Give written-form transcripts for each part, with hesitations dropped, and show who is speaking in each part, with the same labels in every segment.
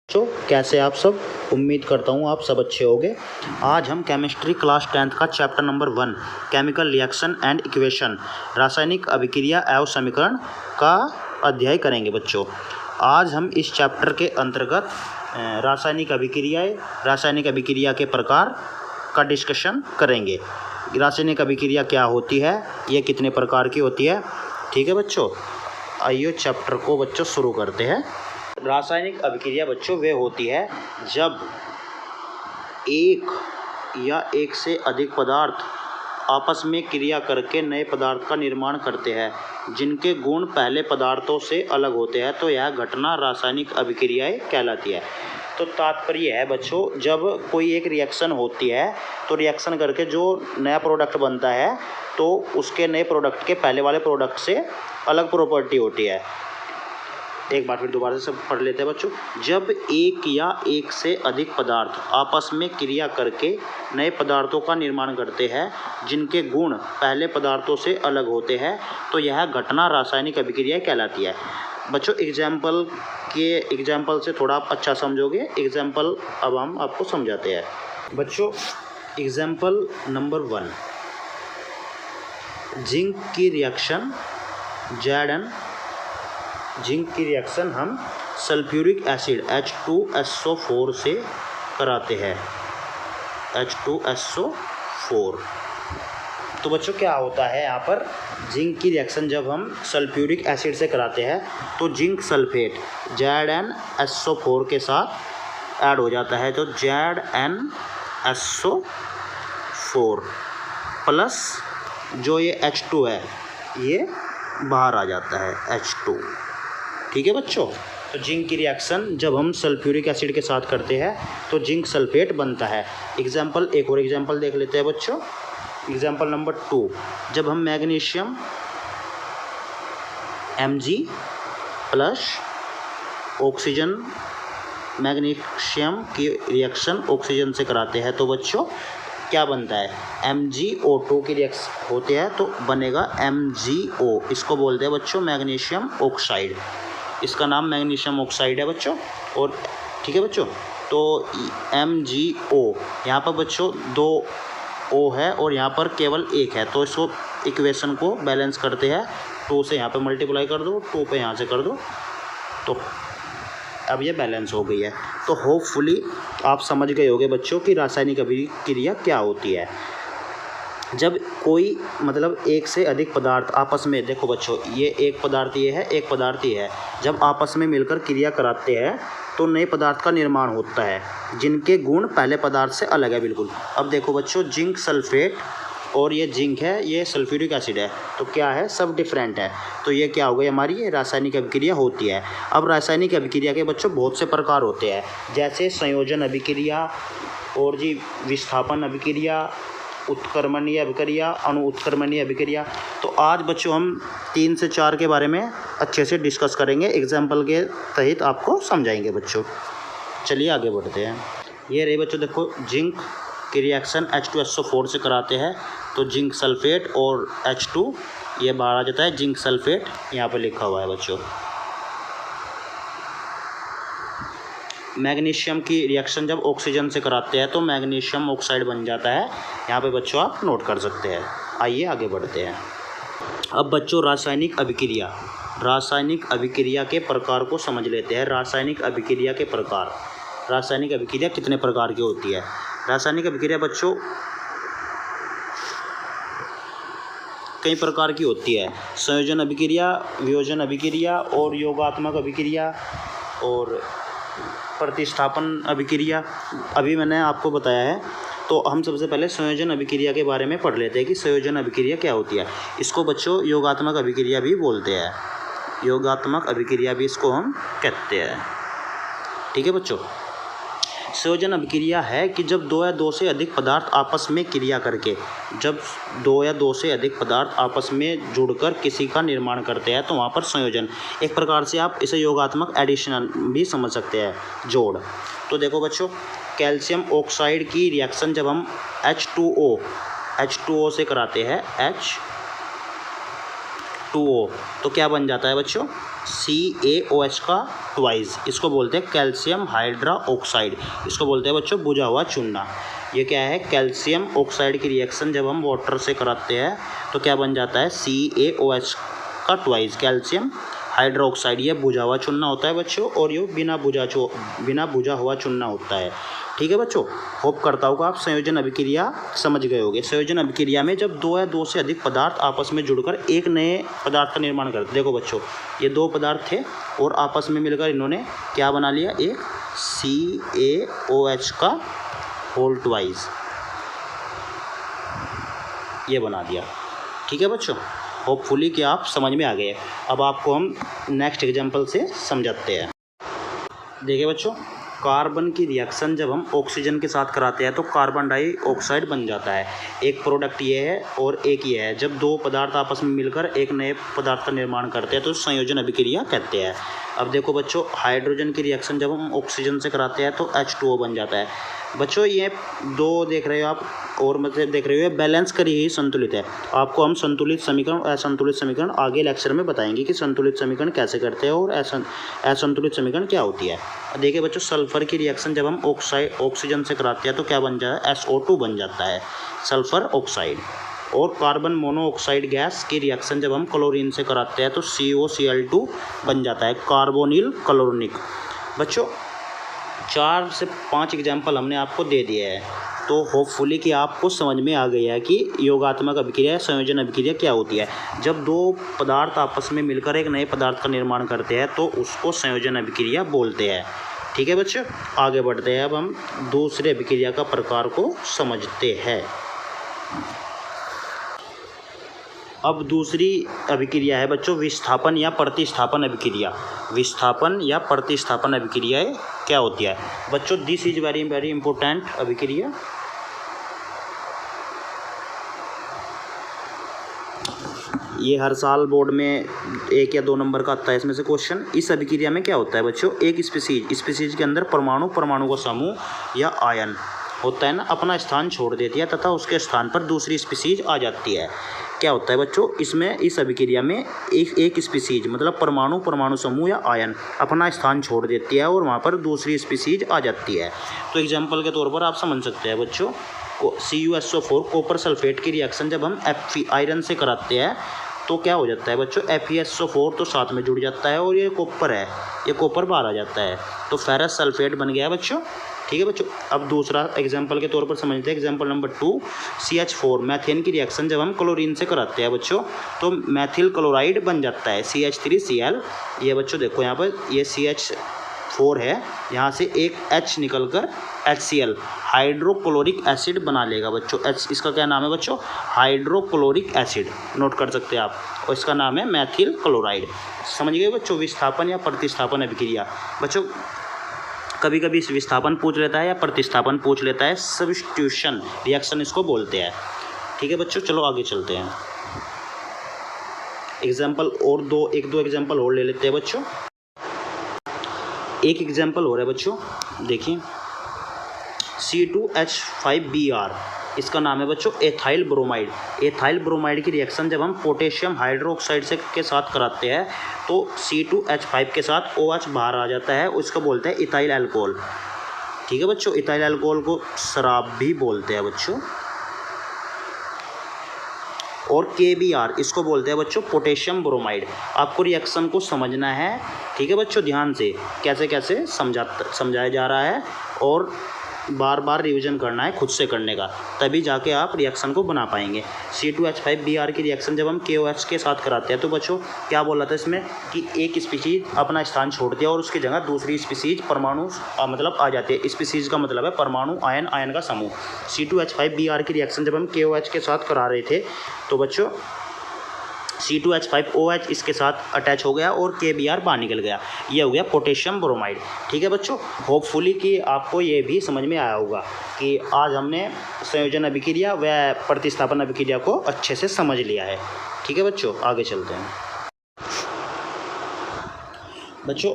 Speaker 1: बच्चों कैसे आप सब। उम्मीद करता हूँ आप सब अच्छे होंगे। आज हम केमिस्ट्री क्लास 10th का chapter number 1 chemical reaction and equation रासायनिक अभिक्रिया एवं समीकरण का अध्याय करेंगे। बच्चों आज हम इस चैप्टर के अंतर्गत रासायनिक अभिक्रिया के प्रकार का डिस्कशन करेंगे। रासायनिक अभिक्रिया क्या होती है, ये कितने प्रकार की होती है। ठीक है बच्चों, आइए चैप्टर को बच्चों शुरू करते हैं। रासायनिक अभिक्रिया बच्चों वे होती है जब एक या एक से अधिक पदार्थ आपस में क्रिया करके नए पदार्थ का निर्माण करते हैं जिनके गुण पहले पदार्थों से अलग होते हैं, तो यह घटना रासायनिक अभिक्रियाएं कहलाती है। तो तात्पर्य है बच्चों, जब कोई एक रिएक्शन होती है तो रिएक्शन करके जो नया प्रोडक्ट बनता है तो उसके नए प्रोडक्ट के पहले वाले प्रोडक्ट से अलग प्रॉपर्टी होती है। एक बार फिर दोबारा से सब पढ़ लेते हैं बच्चों। जब एक या एक से अधिक पदार्थ आपस में क्रिया करके नए पदार्थों का निर्माण करते हैं जिनके गुण पहले पदार्थों से अलग होते हैं, तो यह घटना रासायनिक अभिक्रिया कहलाती है। बच्चों एग्जाम्पल से थोड़ा आप अच्छा समझोगे। एग्जाम्पल अब हम आपको समझाते हैं। बच्चों एग्जाम्पल नंबर 1, जिंक की रिएक्शन जिंक की रिएक्शन हम सल्फ्यूरिक एसिड H2SO4 से कराते हैं। H2SO4। तो बच्चों क्या होता है यहाँ पर, जिंक की रिएक्शन जब हम सल्फ्यूरिक एसिड से कराते हैं तो जिंक सल्फेट ZnSO4 के साथ ऐड हो जाता है। तो ZnSO4 प्लस जो ये H2 है ये बाहर आ जाता है H2। ठीक है बच्चों, तो जिंक की रिएक्शन जब हम सल्फ्यूरिक एसिड के साथ करते हैं तो जिंक सल्फेट बनता है। एक और एग्जांपल देख लेते हैं बच्चों। एग्जांपल नंबर 2, जब हम magnesium Mg plus oxygen magnesium की रिएक्शन ऑक्सीजन से कराते हैं तो बच्चों क्या बनता है, MgO2 की रिएक्शन होते हैं तो बनेगा MgO। इसको बोलते हैं बच्चों मैग्नीशियम ऑक्साइड। इसका नाम मैग्नीशियम ऑक्साइड है बच्चों। और ठीक है बच्चों, तो MgO यहाँ पर बच्चों 2 O है और यहाँ पर केवल 1 है, तो इसको इक्वेशन को बैलेंस करते हैं। 2 से यहाँ पर मल्टीप्लाई कर दो, 2 पे यहाँ से कर दो, तो अब ये बैलेंस हो गई है। तो होपफुली आप समझ गए होंगे बच्चों कि रासायनिक अभिक्रिया क्या होती है। जब कोई एक से अधिक पदार्थ आपस में, देखो बच्चों ये एक पदार्थ ये है, एक पदार्थ ये है, जब आपस में मिलकर क्रिया कराते हैं तो नए पदार्थ का निर्माण होता है जिनके गुण पहले पदार्थ से अलग है बिल्कुल। अब देखो बच्चों, जिंक सल्फेट और ये जिंक है, ये सल्फ्यूरिक एसिड है, तो क्या है, सब डिफरेंट है। तो ये क्या हो गई हमारी, ये रासायनिक अभिक्रिया होती है। अब रासायनिक अभिक्रिया के बच्चों बहुत से प्रकार होते हैं, जैसे संयोजन अभिक्रिया और जी विस्थापन अभिक्रिया, उत्क्रमणीय अभिक्रिया, अणु उत्क्रमणीय अभिक्रिया। तो आज बच्चों हम 3 से 4 के बारे में अच्छे से डिस्कस करेंगे, एग्जाम्पल के तहत आपको समझाएंगे बच्चों। चलिए आगे बढ़ते हैं। ये रही बच्चों, देखो जिंक की रिएक्शन H2SO4 से कराते हैं तो जिंक सल्फेट और H2 ये बाहर आ जाता है, जिंक सल्फेट यहाँ पर लिखा हुआ है बच्चों। मैग्नीशियम की रिएक्शन जब ऑक्सीजन से कराते हैं तो मैग्नीशियम ऑक्साइड बन जाता है। यहाँ पे बच्चों आप नोट कर सकते हैं। आइए आगे बढ़ते हैं। अब बच्चों रासायनिक अभिक्रिया के प्रकार को समझ लेते हैं। रासायनिक अभिक्रिया के प्रकार, रासायनिक अभिक्रिया कितने प्रकार की होती है। रासायनिक अभिक्रिया बच्चों कई प्रकार की होती है। संयोजन अभिक्रिया, वियोजन अभिक्रिया और योगात्मक अभिक्रिया और प्रतिस्थापन अभिक्रिया अभी मैंने आपको बताया है। तो हम सबसे पहले संयोजन अभिक्रिया के बारे में पढ़ लेते हैं कि संयोजन अभिक्रिया क्या होती है। इसको बच्चों योगात्मक अभिक्रिया भी बोलते हैं, योगात्मक अभिक्रिया भी इसको हम कहते हैं। ठीक है बच्चों, संयोजन अभिक्रिया है कि जब 2 या 2 से अधिक पदार्थ आपस में क्रिया करके, जब 2 या 2 से अधिक पदार्थ आपस में जुड़कर किसी का निर्माण करते हैं तो वहाँ पर संयोजन। एक प्रकार से आप इसे योगात्मक एडिशन भी समझ सकते हैं, जोड़। तो देखो बच्चों, कैल्शियम ऑक्साइड की रिएक्शन जब हम H2O से कराते हैं, 2O, तो क्या बन जाता है बच्चों, CaOH का ट्वाइस। इसको बोलते हैं कैल्शियम हाइड्रा ऑक्साइड, इसको बोलते हैं बच्चों बुझा हुआ चूना। ये क्या है, कैल्शियम ऑक्साइड की रिएक्शन जब हम वाटर से कराते हैं तो क्या बन जाता है, CaOH का ट्वाइस कैल्शियम हाइड्रोक्साइड। ये बुझा हुआ चूना होता है बच्चों, और ये बिना बुझा हुआ चूना होता है। ठीक है बच्चों, होप करता हूँ आप संयोजन अभिक्रिया समझ गए होंगे। संयोजन अभिक्रिया में जब दो या दो से अधिक पदार्थ आपस में जुड़कर एक नए पदार्थ का निर्माण करते, देखो बच्चों ये दो पदार्थ थे और आपस में मिलकर इन्होंने क्या बना लिया, एक CaOH का होल ट्वाइस, ये बना दिया। ठीक है बच्चों, होपफुली कि आप समझ में आ गए। अब आपको हम नेक्स्ट एग्जांपल से समझाते हैं। देखिए बच्चों, कार्बन की रिएक्शन जब हम ऑक्सीजन के साथ कराते हैं तो कार्बन डाइऑक्साइड बन जाता है। एक प्रोडक्ट ये है और एक ये है। जब दो पदार्थ आपस में मिलकर एक नए पदार्थ का निर्माण करते हैं तो संयोजन अभिक्रिया कहते हैं। अब देखो बच्चों, हाइड्रोजन की रिएक्शन जब हम ऑक्सीजन से कराते हैं तो H2O बन जाता है। बच्चों ये दो देख रहे हो आप, और मतलब देख रहे हो बैलेंस करी ही संतुलित है। आपको हम संतुलित समीकरण और असंतुलित समीकरण आगे लेक्चर में बताएंगे कि संतुलित समीकरण कैसे करते हैं और असंतुलित समीकरण क्या होती है। देखिए बच्चों, सल्फर की रिएक्शन जब हम ऑक्सीजन से कराते हैं तो क्या बन जाता है, SO2 बन जाता है, सल्फर ऑक्साइड। और कार्बन मोनोऑक्साइड गैस की रिएक्शन जब हम क्लोरीन से कराते हैं तो COCl2 बन जाता है, कार्बोनिल क्लोरोनिक। बच्चों 4 से 5 एग्जाम्पल हमने आपको दे दिए हैं, तो होपफुली कि आपको समझ में आ गया है कि योगात्मक अभिक्रिया या संयोजन अभिक्रिया क्या होती है। जब दो पदार्थ आपस में मिलकर एक नए पदार्थ का निर्माण करते हैं तो उसको संयोजन अभिक्रिया बोलते हैं। ठीक है बच्चों, आगे बढ़ते हैं। अब हम दूसरे अभिक्रिया का प्रकार को समझते हैं। अब दूसरी अभिक्रिया है बच्चों विस्थापन या प्रतिस्थापन अभिक्रिया। विस्थापन या प्रतिस्थापन अभिक्रियाएं क्या होती है बच्चों, this is very very important अभिक्रिया। ये हर साल बोर्ड में 1 या 2 नंबर का आता है इसमें से क्वेश्चन। इस अभिक्रिया में क्या होता है बच्चों, एक स्पीसीज के अंदर परमाणु का समूह या आयन होता है ना, अपना स्थान छोड़ देती है तथा उसके स्थान पर दूसरी स्पीसीज आ जाती है। क्या होता है बच्चों, इसमें इस अभिक्रिया में एक स्पीसीज मतलब परमाणु समूह या आयन अपना स्थान छोड़ देती है और वहाँ पर दूसरी स्पीसीज आ जाती है। तो एग्जांपल के तौर पर आप समझ सकते हैं बच्चों, CuSO4 कॉपर सल्फेट की रिएक्शन जब हम आयरन से कराते हैं तो क्या हो जाता है बच्चों, FeSO4 तो साथ में जुड़ जाता है और ये कॉपर है, ये कॉपर बाहर आ जाता है तो फेरस सल्फेट बन गया बच्चों। ठीक है बच्चों, अब दूसरा एग्जांपल के तौर पर समझते हैं। एग्जांपल नंबर 2, CH4 मैथेन की रिएक्शन जब हम क्लोरीन से कराते हैं बच्चों तो मैथिल क्लोराइड बन जाता है, CH3Cl। ये बच्चों देखो यहाँ पर ये CH4 है, यहाँ से एक H निकलकर HCl हाइड्रोक्लोरिक एसिड बना लेगा बच्चों। इसका क्या नाम है बच्चों, हाइड्रोक्लोरिक एसिड, नोट कर सकते हैं आप, और इसका नाम है मैथिल क्लोराइड। समझ गए बच्चों, विस्थापन या प्रतिस्थापन अभिक्रिया। बच्चों कभी कभी विस्थापन पूछ लेता है या प्रतिस्थापन पूछ लेता है, सब्स्टिट्यूशन रिएक्शन इसको बोलते हैं। ठीक है बच्चों, चलो आगे चलते हैं। एग्जाम्पल और एक दो एग्जाम्पल और ले लेते हैं बच्चों। एक एग्जाम्पल हो रहा है बच्चों, देखिए C2H5Br, इसका नाम है बच्चों एथाइल ब्रोमाइड। एथाइल ब्रोमाइड की रिएक्शन जब हम पोटेशियम हाइड्रोक्साइड से के साथ कराते हैं तो C2H5 के साथ OH बाहर आ जाता है, उसको बोलते हैं इथाइल अल्कोहल। ठीक है बच्चों, इथाइल अल्कोहल को शराब भी बोलते हैं बच्चों। और KBr, इसको बोलते हैं बच्चों पोटेशियम ब्रोमाइड। आपको रिएक्शन को समझना है, ठीक है बच्चों, ध्यान से कैसे कैसे समझाया जा रहा है और बार बार रिवीजन करना है खुद से करने का, तभी जाके आप रिएक्शन को बना पाएंगे। C2H5Br की रिएक्शन जब हम KOH के साथ कराते हैं तो बच्चों क्या बोला था इसमें कि एक स्पीसीज अपना स्थान छोड़ दिया और उसकी जगह दूसरी स्पीसीज परमाणु मतलब आ जाती है। स्पीसीज का मतलब है परमाणु, आयन का समूह। C2H5Br की रिएक्शन जब हम KOH के साथ करा रहे थे तो बच्चों C2H5OH इसके साथ अटैच हो गया और KBr बाहर निकल गया, ये हो गया पोटेशियम ब्रोमाइड। ठीक है बच्चों, होपफुली कि आपको ये भी समझ में आया होगा कि आज हमने संयोजन अभिक्रिया व प्रतिस्थापन अभिक्रिया को अच्छे से समझ लिया है। ठीक है बच्चों, आगे चलते हैं। बच्चों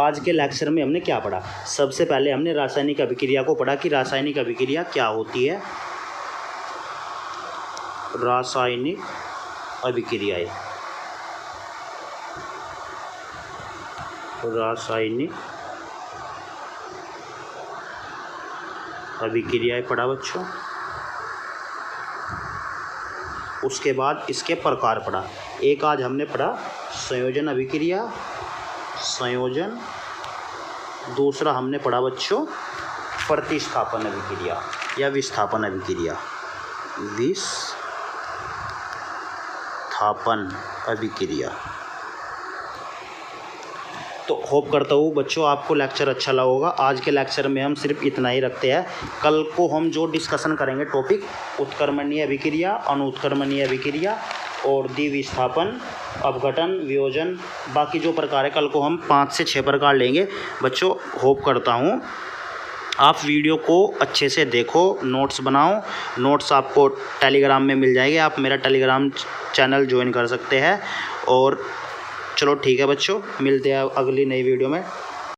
Speaker 1: आज के लेक्चर में हमने क्या पढ़ा, सबसे पहले हमने रासायनिक अभिक्रिया को पढ़ा कि रासायनिक अभिक्रिया क्या होती है। रासायनिक अभिक्रियाएं, रासायनिक अभिक्रियाएं पढ़ा बच्चों। उसके बाद इसके प्रकार पढ़ा। एक आज हमने पढ़ा संयोजन अभिक्रिया, संयोजन। दूसरा हमने पढ़ा बच्चों प्रतिस्थापन अभिक्रिया या विस्थापन अभिक्रिया, विस्थापन अभिक्रिया। तो होप करता हूँ बच्चों आपको लेक्चर अच्छा लगा होगा। आज के लेक्चर में हम सिर्फ इतना ही रखते हैं। कल को हम जो डिस्कशन करेंगे टॉपिक उत्क्रमणीय अभिक्रिया, अनुत्क्रमणीय अभिक्रिया और द्विविस्थापन, अपघटन, वियोजन, बाकी जो प्रकार है कल को हम 5 से 6 प्रकार लेंगे बच्चों। होप करता हूँ आप वीडियो को अच्छे से देखो, नोट्स बनाओ। नोट्स आपको टेलीग्राम में मिल जाएंगे, आप मेरा टेलीग्राम चैनल ज्वाइन कर सकते हैं। और चलो ठीक है बच्चों, मिलते हैं अगली नई वीडियो में।